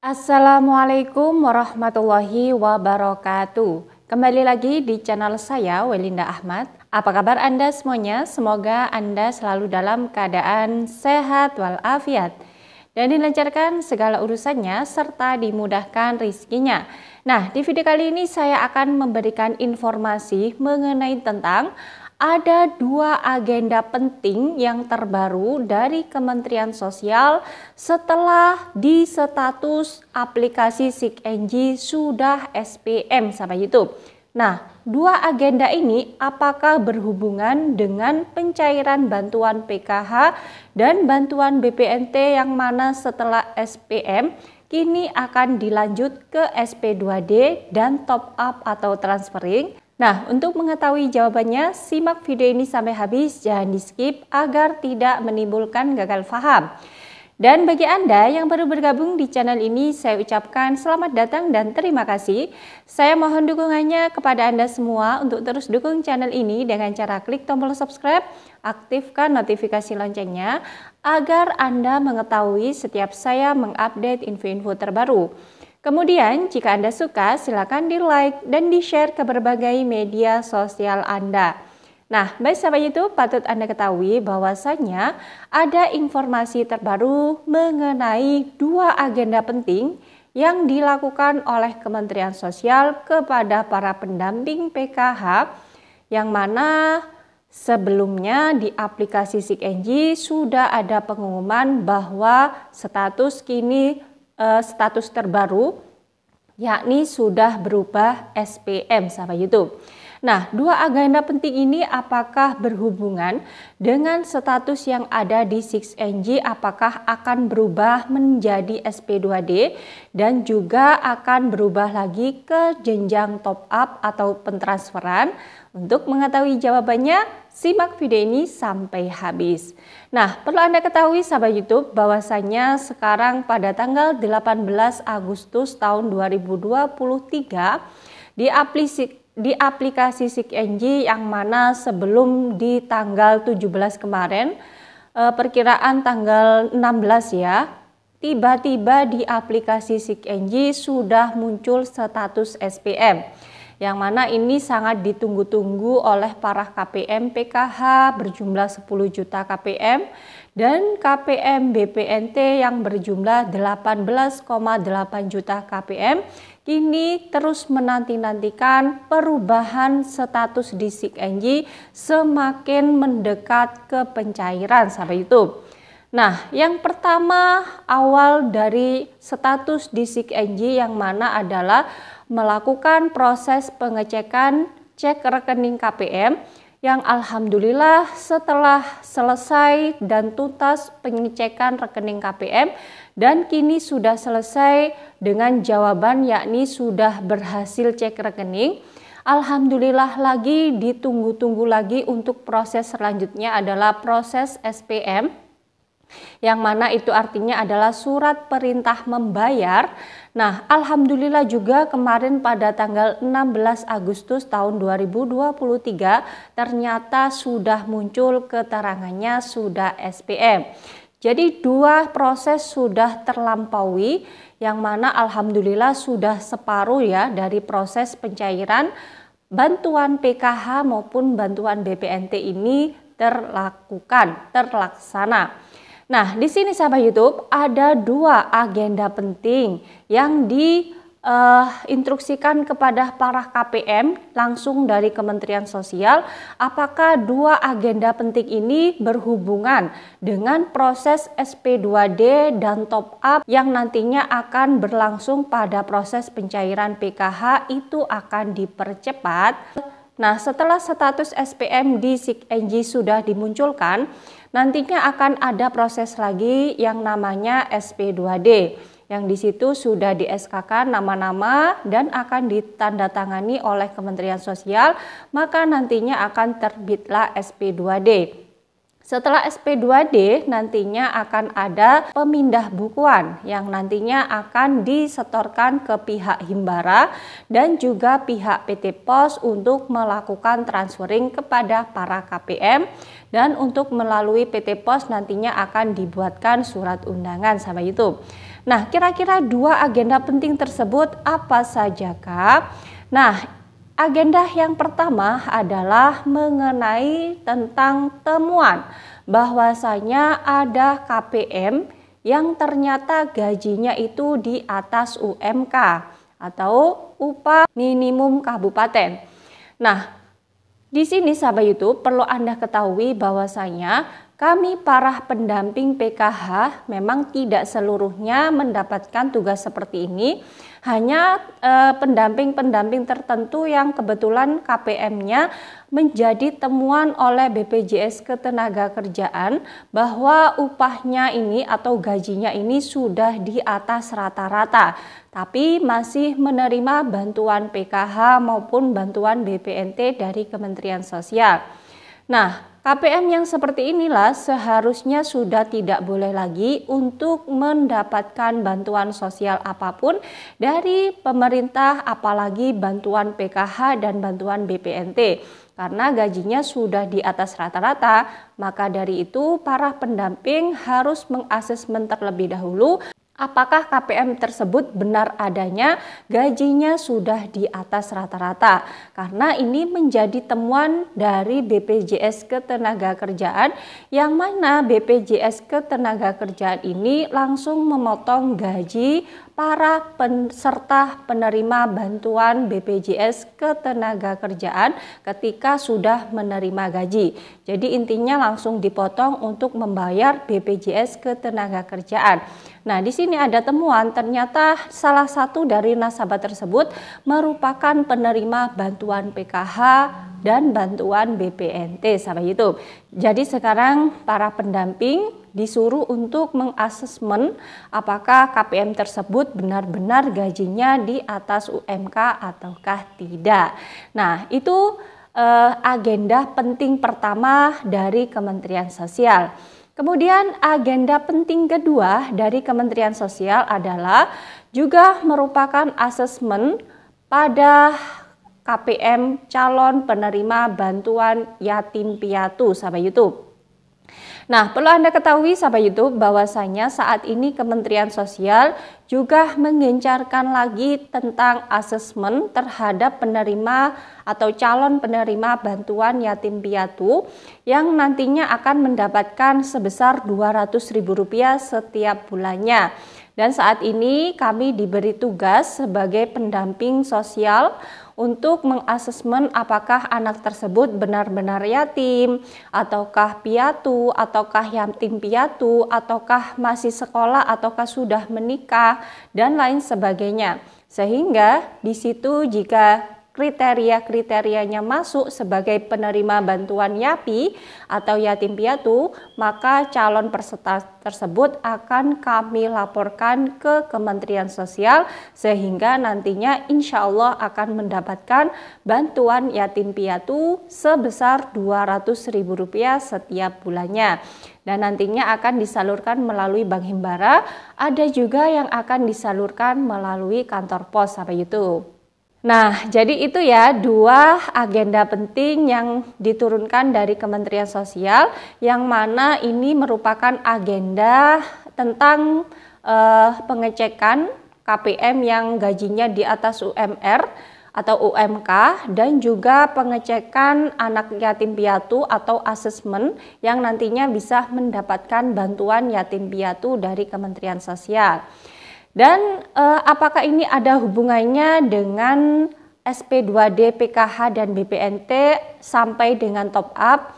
Assalamualaikum warahmatullahi wabarakatuh. Kembali lagi di channel saya, Welinda Ahmad. Apa kabar Anda semuanya? Semoga Anda selalu dalam keadaan sehat walafiat dan dilancarkan segala urusannya serta dimudahkan rizkinya. Nah, di video kali ini saya akan memberikan informasi mengenai tentang ada dua agenda penting yang terbaru dari Kementerian Sosial setelah di status aplikasi SIKNJ sudah SPM sahabat YouTube. Nah, dua agenda ini apakah berhubungan dengan pencairan bantuan PKH dan bantuan BPNT yang mana setelah SPM kini akan dilanjut ke SP2D dan top up atau transferring? Nah, untuk mengetahui jawabannya, simak video ini sampai habis, jangan di skip agar tidak menimbulkan gagal paham. Dan bagi Anda yang baru bergabung di channel ini, saya ucapkan selamat datang dan terima kasih. Saya mohon dukungannya kepada Anda semua untuk terus dukung channel ini dengan cara klik tombol subscribe, aktifkan notifikasi loncengnya, agar Anda mengetahui setiap saya mengupdate info-info terbaru. Kemudian, jika Anda suka, silakan di-like dan di-share ke berbagai media sosial Anda. Nah, baik sahabat YouTube, patut Anda ketahui bahwasannya ada informasi terbaru mengenai dua agenda penting yang dilakukan oleh Kementerian Sosial kepada para pendamping PKH yang mana sebelumnya di aplikasi SIKNJ sudah ada pengumuman bahwa status terbaru yakni sudah berubah SPM sahabat YouTube. Nah, dua agenda penting ini apakah berhubungan dengan status yang ada di SIKNJ, apakah akan berubah menjadi SP2D dan juga akan berubah lagi ke jenjang top up atau pentransferan? Untuk mengetahui jawabannya, simak video ini sampai habis. Nah, perlu Anda ketahui sahabat YouTube bahwasanya sekarang pada tanggal 18 Agustus tahun 2023 di aplikasi SIKNJ yang mana sebelum di tanggal 17 kemarin, perkiraan tanggal 16 ya, tiba-tiba di aplikasi SIKNJ sudah muncul status SPM. Yang mana ini sangat ditunggu-tunggu oleh para KPM PKH berjumlah 10 juta KPM dan KPM BPNT yang berjumlah 18,8 juta KPM kini terus menanti-nantikan perubahan status di SIKNJ semakin mendekat ke pencairan sahabat YouTube. Nah, yang pertama awal dari status di SIKNJ yang mana adalah melakukan proses pengecekan cek rekening KPM yang alhamdulillah setelah selesai dan tuntas pengecekan rekening KPM dan kini sudah selesai dengan jawaban yakni sudah berhasil cek rekening. Alhamdulillah lagi ditunggu-tunggu lagi untuk proses selanjutnya adalah proses SPM. Yang mana itu artinya adalah surat perintah membayar. Nah, alhamdulillah juga kemarin pada tanggal 16 Agustus tahun 2023 ternyata sudah muncul keterangannya sudah SPM. Jadi dua proses sudah terlampaui yang mana alhamdulillah sudah separuh ya dari proses pencairan bantuan PKH maupun bantuan BPNT ini terlaksana. Nah, di sini sahabat YouTube ada dua agenda penting yang diinstruksikan kepada para KPM langsung dari Kementerian Sosial. Apakah dua agenda penting ini berhubungan dengan proses SP2D dan top up yang nantinya akan berlangsung pada proses pencairan PKH itu akan dipercepat? Nah, setelah status SPM di SIKNJ sudah dimunculkan, nantinya akan ada proses lagi yang namanya SP2D. Yang di situ sudah di-SK-kan nama-nama dan akan ditandatangani oleh Kementerian Sosial, maka nantinya akan terbitlah SP2D. Setelah SP2D nantinya akan ada pemindah bukuan yang nantinya akan disetorkan ke pihak Himbara dan juga pihak PT Pos untuk melakukan transferring kepada para KPM, dan untuk melalui PT Pos nantinya akan dibuatkan surat undangan sahabat YouTube. Nah, kira-kira dua agenda penting tersebut apa saja, Kak? Nah, agenda yang pertama adalah mengenai tentang temuan bahwasanya ada KPM yang ternyata gajinya itu di atas UMK atau upah minimum kabupaten. Nah, di sini sahabat YouTube perlu Anda ketahui bahwasanya kami para pendamping PKH memang tidak seluruhnya mendapatkan tugas seperti ini, hanya pendamping-pendamping tertentu yang kebetulan KPM-nya menjadi temuan oleh BPJS Ketenagakerjaan bahwa upahnya ini atau gajinya ini sudah di atas rata-rata, tapi masih menerima bantuan PKH maupun bantuan BPNT dari Kementerian Sosial. Nah, KPM yang seperti inilah seharusnya sudah tidak boleh lagi untuk mendapatkan bantuan sosial apapun dari pemerintah, apalagi bantuan PKH dan bantuan BPNT. Karena gajinya sudah di atas rata-rata, maka dari itu para pendamping harus mengasesmen terlebih dahulu apakah KPM tersebut benar adanya gajinya sudah di atas rata-rata. Karena ini menjadi temuan dari BPJS Ketenagakerjaan yang mana BPJS Ketenagakerjaan ini langsung memotong gaji para peserta penerima bantuan BPJS Ketenagakerjaan ketika sudah menerima gaji. Jadi intinya langsung dipotong untuk membayar BPJS Ketenagakerjaan. Nah, di sini ada temuan ternyata salah satu dari nasabah tersebut merupakan penerima bantuan PKH dan bantuan BPNT sahabat YouTube. Jadi sekarang para pendamping disuruh untuk mengasesmen apakah KPM tersebut benar-benar gajinya di atas UMK ataukah tidak. Nah, itu agenda penting pertama dari Kementerian Sosial. Kemudian agenda penting kedua dari Kementerian Sosial adalah juga merupakan asesmen pada KPM calon penerima bantuan yatim piatu sahabat YouTube. Nah, perlu Anda ketahui sahabat YouTube bahwasanya saat ini Kementerian Sosial juga menggencarkan lagi tentang asesmen terhadap penerima atau calon penerima bantuan yatim piatu yang nantinya akan mendapatkan sebesar Rp200.000 setiap bulannya. Dan saat ini kami diberi tugas sebagai pendamping sosial untuk mengasesmen apakah anak tersebut benar-benar yatim, ataukah piatu, ataukah yatim piatu, ataukah masih sekolah, ataukah sudah menikah, dan lain sebagainya. Sehingga di situ jika kriteria-kriterianya masuk sebagai penerima bantuan YAPI atau yatim piatu, maka calon peserta tersebut akan kami laporkan ke Kementerian Sosial sehingga nantinya insya Allah akan mendapatkan bantuan yatim piatu sebesar Rp200.000 setiap bulannya. Dan nantinya akan disalurkan melalui Bank Himbara, ada juga yang akan disalurkan melalui kantor pos sahabat YouTube. Nah, jadi itu ya dua agenda penting yang diturunkan dari Kementerian Sosial yang mana ini merupakan agenda tentang pengecekan KPM yang gajinya di atas UMR atau UMK dan juga pengecekan anak yatim piatu atau asesmen yang nantinya bisa mendapatkan bantuan yatim piatu dari Kementerian Sosial. Dan apakah ini ada hubungannya dengan SP2D, PKH, dan BPNT sampai dengan top up?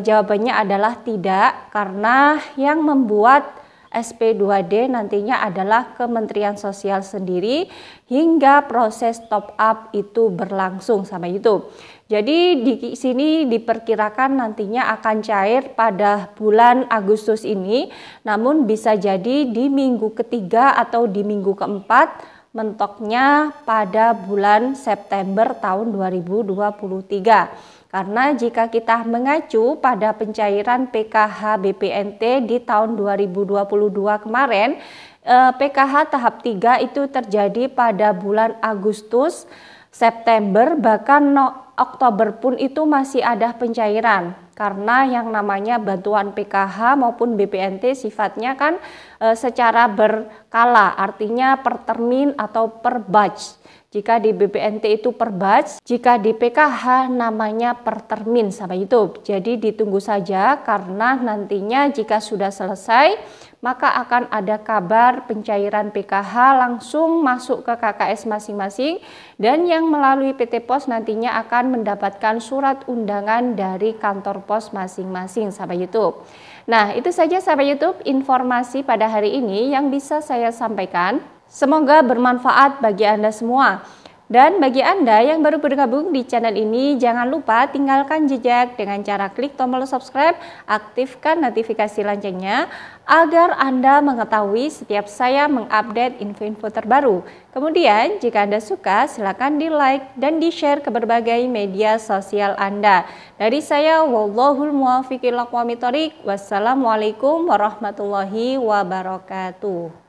Jawabannya adalah tidak, karena yang membuat SP2D nantinya adalah Kementerian Sosial sendiri hingga proses top up itu berlangsung sama itu. Jadi di sini diperkirakan nantinya akan cair pada bulan Agustus ini, namun bisa jadi di minggu ketiga atau di minggu keempat, mentoknya pada bulan September tahun 2023. Karena jika kita mengacu pada pencairan PKH BPNT di tahun 2022 kemarin, PKH tahap 3 itu terjadi pada bulan Agustus, September, bahkan Oktober pun itu masih ada pencairan. Karena yang namanya bantuan PKH maupun BPNT sifatnya kan secara berkala, artinya per termin atau per batch. Jika di BPNT itu per batch, jika di PKH namanya per termin sahabat YouTube. Jadi ditunggu saja karena nantinya jika sudah selesai maka akan ada kabar pencairan PKH langsung masuk ke KKS masing-masing dan yang melalui PT Pos nantinya akan mendapatkan surat undangan dari kantor pos masing-masing sahabat YouTube. Nah, itu saja sahabat YouTube informasi pada hari ini yang bisa saya sampaikan. Semoga bermanfaat bagi Anda semua. Dan bagi Anda yang baru bergabung di channel ini, jangan lupa tinggalkan jejak dengan cara klik tombol subscribe, aktifkan notifikasi loncengnya agar Anda mengetahui setiap saya mengupdate info-info terbaru. Kemudian, jika Anda suka, silakan di-like dan di-share ke berbagai media sosial Anda. Dari saya, wallahul muwaffiq ila aqwamit thoriq. Wassalamualaikum warahmatullahi wabarakatuh.